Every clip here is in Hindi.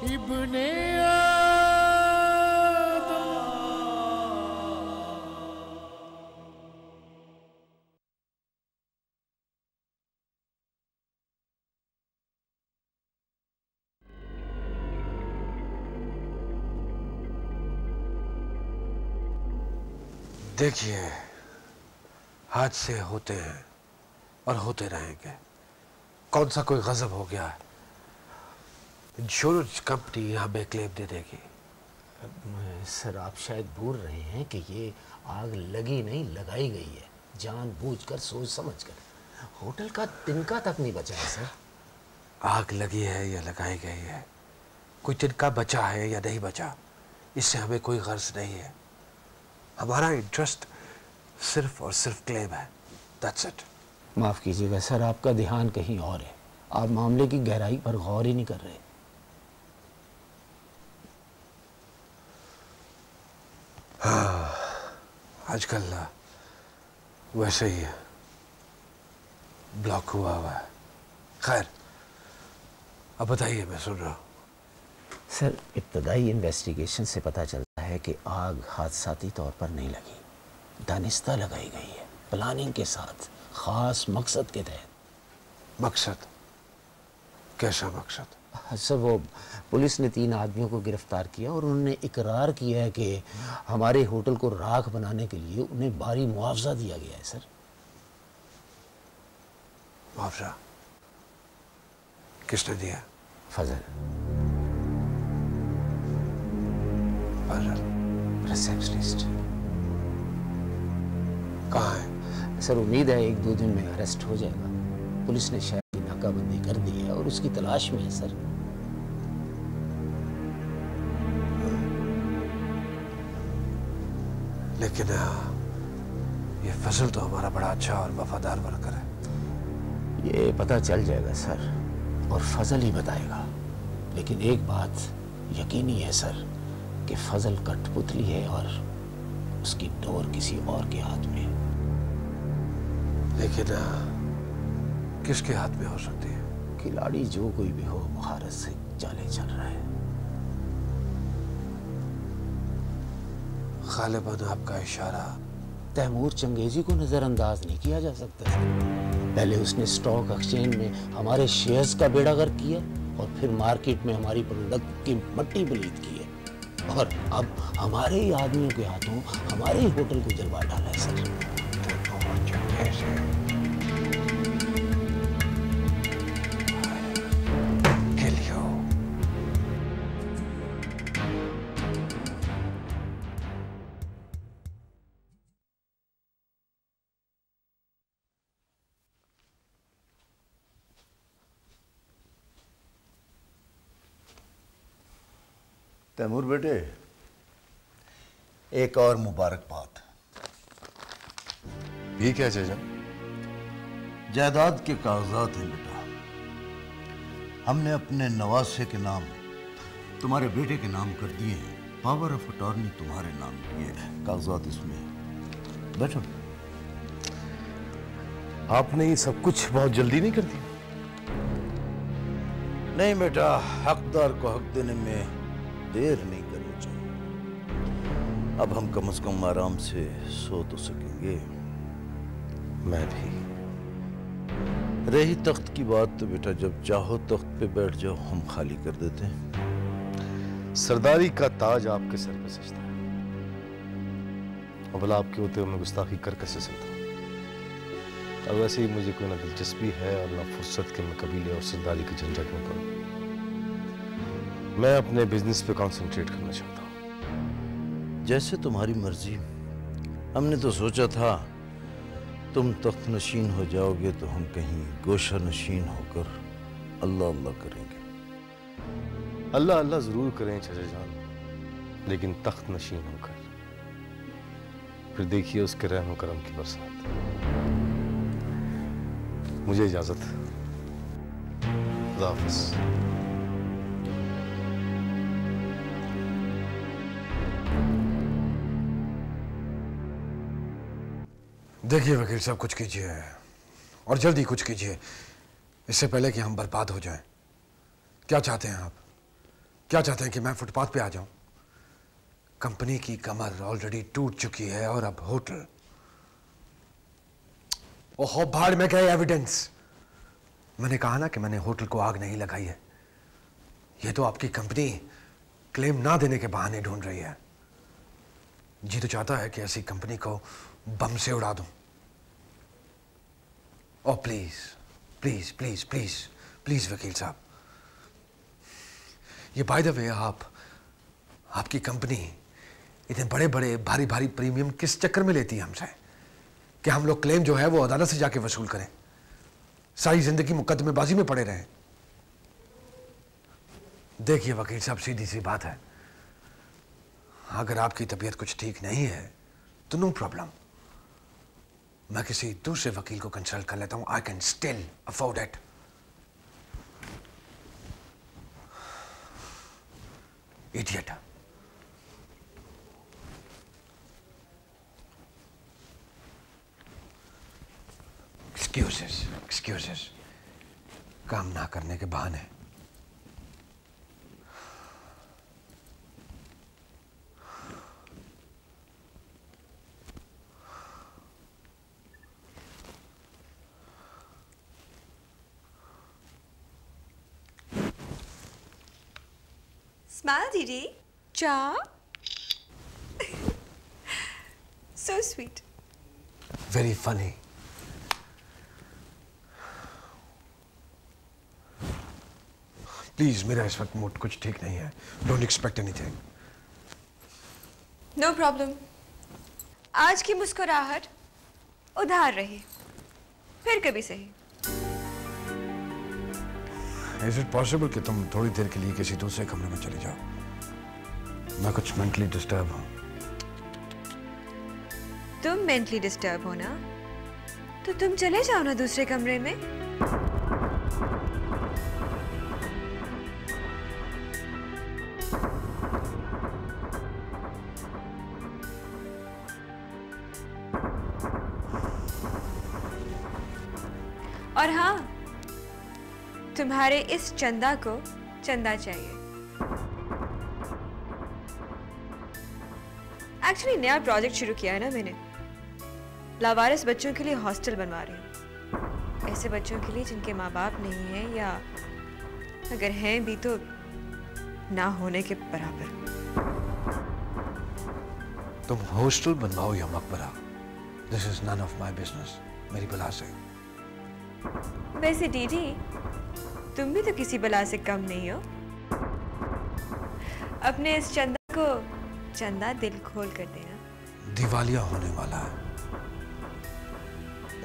इब्ने देखिए, हादसे होते हैं और होते रहेंगे। कौन सा कोई गजब हो गया है? इंश्योरेंस कंपनी हमें क्लेम दे देगी। सर, आप शायद भूल रहे हैं कि ये आग लगी नहीं, लगाई गई है, जानबूझकर, सोच समझकर। होटल का तिनका तक नहीं बचा है सर। आग लगी है या लगाई गई है, कोई तिनका बचा है या नहीं बचा, इससे हमें कोई गर्ज नहीं है। हमारा इंटरेस्ट सिर्फ और सिर्फ क्लेम है। That's it. माफ़ कीजिएगा सर, आपका ध्यान कहीं और है। आप मामले की गहराई पर गौर ही नहीं कर रहे। हाँ, आजकल वैसे ही है, ब्लॉक हुआ हुआ है। खैर, अब बताइए, मैं सुन रहा हूँ। सर, इब्तदाई इन्वेस्टिगेशन से पता चलता है कि आग हादसाती तौर पर नहीं लगी, दानिस्ता लगाई गई है, प्लानिंग के साथ, खास मकसद के तहत। मकसद? कैसा मकसद? सर, वो पुलिस ने 3 आदमियों को गिरफ्तार किया और उन्होंने इकरार किया है कि हमारे होटल को राख बनाने के लिए उन्हें भारी मुआवजा दिया गया है। सर, मुआवजा किसने दिया? फजल। फजल रिसेप्शनिस्ट। कहाँ है? सर, उम्मीद है 1-2 दिन में अरेस्ट हो जाएगा। पुलिस ने शायद नाकाबंदी कर दी है और उसकी तलाश में है सर। लेकिन ये फजल तो हमारा बड़ा अच्छा और वफादार वर्कर है। ये पता चल जाएगा सर, और फजल ही बताएगा। लेकिन एक बात यकीनी है सर कि फजल कठपुतली है और उसकी डोर किसी और के हाथ में है। लेकिन किसके हाथ में हो सकती है? खिलाड़ी जो कोई भी हो, महारत से चाले चल रहा है। गालिबन आपका इशारा तैमूर चंगेजी को नजरअंदाज नहीं किया जा सकता सर। पहले उसने स्टॉक एक्सचेंज में हमारे शेयर्स का बेड़ा गर्क किया और फिर मार्केट में हमारी प्रोडक्ट की मट्टी पलीत की है, और अब हमारे ही आदमियों के हाथों हमारे ही होटल को जलवा डाला है सर। तैमूर बेटे, एक और मुबारकबाद। ये क्या चाचा? जायदाद के कागजात हैं बेटा। हमने अपने नवासे के नाम तुम्हारे बेटे के नाम कर दिए हैं। पावर ऑफ अटॉर्नी तुम्हारे नाम की है, कागजात इसमें हैं। बैठो। आपने ये सब कुछ बहुत जल्दी नहीं कर दिया? नहीं बेटा, हकदार को हक देने में देर नहीं करनी चाहिए। अब हम कम से कम आराम से सो तो सकेंगे। मैं भी। रही तख्त की बात तो बेटा, जब चाहो तख्त पे बैठ जाओ, हम खाली कर देते हैं। सरदारी का ताज आपके सर पे सजता है, और भला आपके होते हुए मैं गुस्ताखी कर कैसे सकता हूँ? अब वैसे ही मुझे कोई ना दिलचस्पी है और ना फुर्सत कि मैं कबीले और सरदारी की झंझट में करूँ। मैं अपने बिजनेस पे कंसंट्रेट करना चाहता हूँ। जैसे तुम्हारी मर्जी। हमने तो सोचा था तुम तख्त नशीन हो जाओगे तो हम कहीं गोशा नशीन होकर अल्लाह अल्लाह करेंगे। अल्लाह अल्लाह जरूर करें चाचा जान, लेकिन तख्त नशीन होकर। फिर देखिए उसके रहम करम की बरसात। मुझे इजाजत। खुदा हाफिज़। देखिए वकील साहब, कुछ कीजिए और जल्दी कुछ कीजिए, इससे पहले कि हम बर्बाद हो जाएं। क्या चाहते हैं आप? क्या चाहते हैं कि मैं फुटपाथ पे आ जाऊं? कंपनी की कमर ऑलरेडी टूट चुकी है और अब होटल। ओहो, भाड़ में गए एविडेंस। मैंने कहा ना कि मैंने होटल को आग नहीं लगाई है। ये तो आपकी कंपनी क्लेम ना देने के बहाने ढूंढ रही है। जी तो चाहता है कि ऐसी कंपनी को बम से उड़ा दूं। Oh please please please please please वकील साहब, ये बाय द वे आपकी कंपनी इतने बड़े बड़े भारी भारी प्रीमियम किस चक्कर में लेती है हमसे कि हम लोग क्लेम जो है वो अदालत से जाके वसूल करें, सारी जिंदगी मुकदमेबाजी में पड़े रहें? देखिए वकील साहब, सीधी सी बात है, अगर आपकी तबीयत कुछ ठीक नहीं है तो नो प्रॉब्लम, मैं किसी दूसरे वकील को कंसल्ट कर लेता हूं। I can still afford it. Idiot. Excuses काम ना करने के बहाने। Smile, Didi. Cha. So sweet. Very funny. Please, मेरा इस वक्त मूड कुछ ठीक नहीं है। Don't expect anything. No problem. आज की मुस्कुराहट उधार रही, फिर कभी सही। Is it possible कि तुम थोड़ी देर के लिए किसी दूसरे कमरे में चले जाओ? मैं कुछ मेंटली डिस्टर्ब हूँ। तुम मेंटली डिस्टर्ब हो ना, तो तुम चले जाओ ना दूसरे कमरे में। और हाँ, तुम्हारे इस चंदा को चंदा चाहिए। एक्चुअली नया प्रोजेक्ट शुरू किया है ना मैंने, लावारिस बच्चों के लिए हॉस्टल बनवा रही हूँ। ऐसे बच्चों के लिए जिनके माँ बाप नहीं हैं, या अगर हैं भी तो ना होने के बराबर। तुम हॉस्टल बनवाओ या मकबरा, this is none of my business. मेरी बला से। वैसे डीडी, तुम भी तो किसी बला से कम नहीं हो। अपने इस चंदा को चंदा दिल खोल कर देना। दिवालिया होने वाला है,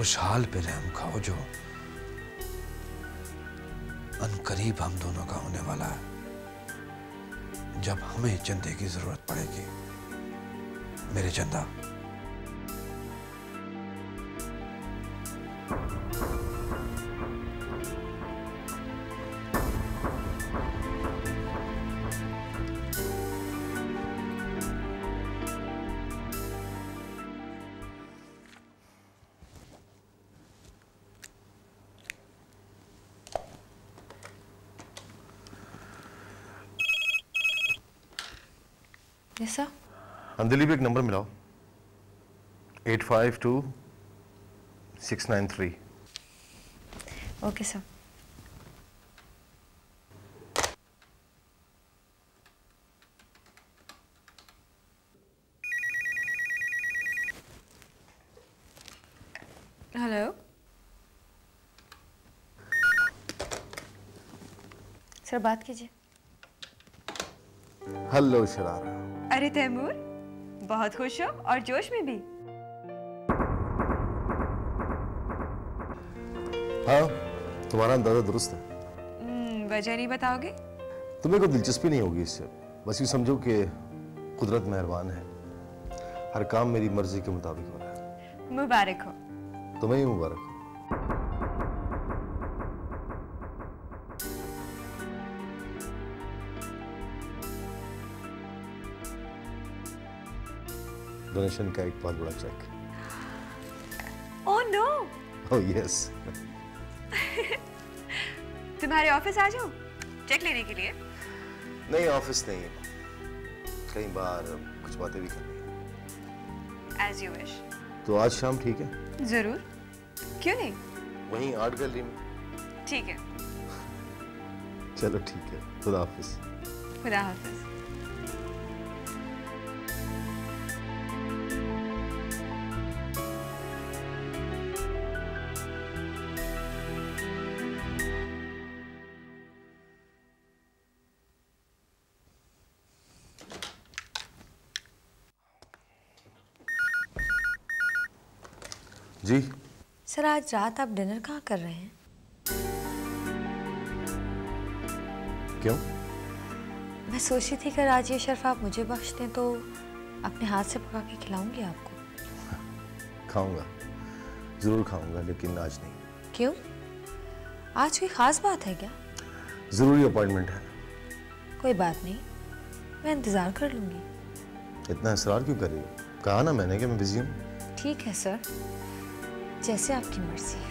उस हाल पे रहम खाओ जो अनकरीब हम दोनों का होने वाला है, जब हमें चंदे की जरूरत पड़ेगी। मेरे चंदा। ऐसा? अंजलि भी एक नंबर मिलाओ। 852693। Okay sir. हेलो सर, बात कीजिए। हेलो शरारा। अरे तैमूर, बहुत खुश हो और जोश में भी। हाँ, तुम्हारा अंदाजा दुरुस्त है। वजह नहीं बताओगे? तुम्हें कोई दिलचस्पी नहीं होगी इससे। बस यूँ समझो कि कुदरत मेहरबान है, हर काम मेरी मर्जी के मुताबिक हो रहा है। मुबारक हो। तुम्हें ही मुबारक हो। डोनेशन का एक बहुत बड़ा check. Oh no. Oh yes. तुम्हारे ऑफिस आ जाओ चेक लेने के लिए। नहीं, ऑफिस नहीं, कहीं बाहर कुछ बातें भी करनी है। As you wish. तो आज शाम ठीक है? जरूर, क्यों नहीं? वहीं आर्ट गैलरी में। ठीक है। चलो ठीक है, खुदा हाफिज। खुदा हाफिज। जी सर, आज रात आप डिनर कहाँ कर रहे हैं? क्यों? मैं सोची थी कि आज ये शर्फ आप मुझे बख्श दें तो अपने हाथ से पका के खिलाऊंगी आपको। खाऊंगा, जरूर खाऊंगा, लेकिन आज नहीं। क्यों? आज कोई खास बात है क्या? जरूरी अपॉइंटमेंट है। कोई बात नहीं, मैं इंतजार कर लूंगी। इतना इसरार क्यों कर रही हो? कहा ना मैंने कि मैं बिजी हूँ। ठीक है सर, जैसे आपकी मर्जी।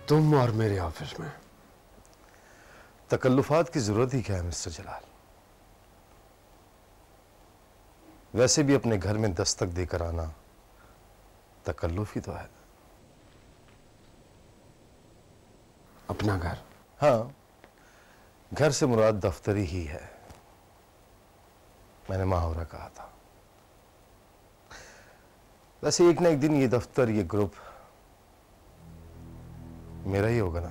तुम और मेरे ऑफिस में तकल्लुफात की जरूरत ही क्या है मिस्टर जलाल? वैसे भी अपने घर में दस्तक देकर आना तकल्लुफ ही तो है। अपना घर? हाँ, घर से मुराद दफ्तरी ही है। मैंने मुहावरा कहा था। वैसे एक ना एक दिन ये दफ्तर, ये ग्रुप मेरा ही होगा ना।